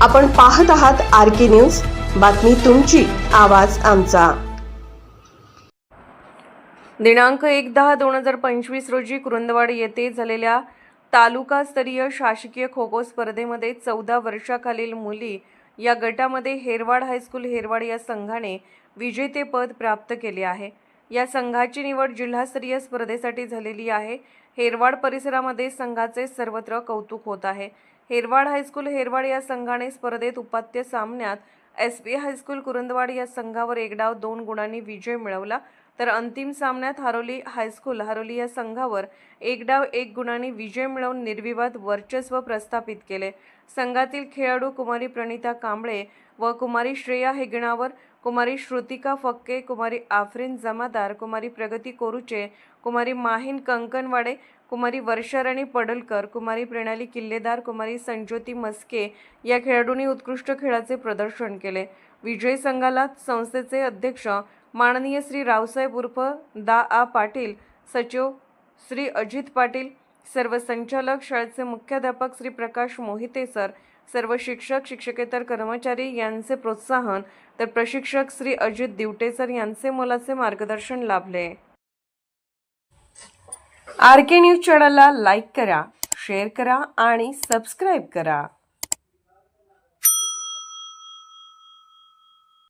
आपण पाहत आहात RK न्यूज, बातमी तुमची, आवाज आमचा। दिनांक 1/10/2025 रोजी कुरुंदवाड येथे झालेल्या तालुकास्तरीय शासकीय खो खो स्पर्धेमध्ये 14 वर्षाखालील मुली या गटामध्ये हेरवाड हायस्कूल हेरवाड या संघाने विजेतेपद प्राप्त केले आहे। या संघाची निवड जिल्हास्तरीय स्पर्धेसाठी झालेली आहे। हेरवाड परिसरामध्ये संघाचे सर्वत्र कौतुक होत आहे। हेरवाड हायस्कूल हेरवाड या संघाने स्पर्धेत उपात्य सामन्यात SP हायस्कूल कुरुंदवाड या संघावर 1 डाव 2 गुणांनी विजय मिळवला, तर अंतिम सामन्यात हरोली हायस्कूल हरोली या संघावर 1 डाव 1 गुणांनी विजय मिळवून निर्विवाद वर्चस्व प्रस्थापित केले। संघातील खेळाडू कुमारी प्रणिता कांबळे व कुमारी श्रेया हेगणावर, कुमारी श्रुतिका फक्के, कुमारी आफरीन जमादार, कुमारी प्रगती कोरुचे, कुमारी माहीन कंकणवाडे, कुमारी वर्षाराणी पडलकर, कुमारी प्रणाली किल्लेदार, कुमारी संज्योती मस्के या खेळाडूंनी उत्कृष्ट खेळाचे प्रदर्शन केले। विजयी संघाला संस्थेचे अध्यक्ष माननीय श्री रावसाहेब उर्फ दा पाटील, सचिव श्री अजित पाटील, सर्व संचालक, शाळेचे मुख्याध्यापक श्री प्रकाश मोहिते सर, सर्व शिक्षक शिक्षकेतर कर्मचारी यांचे प्रोत्साहन, तर प्रशिक्षक श्री अजित दिवटे सर यांचे मोलाचे मार्गदर्शन लाभले। RK न्यूज चॅनलला लाईक करा, शेअर करा आणि सबस्क्राईब करा।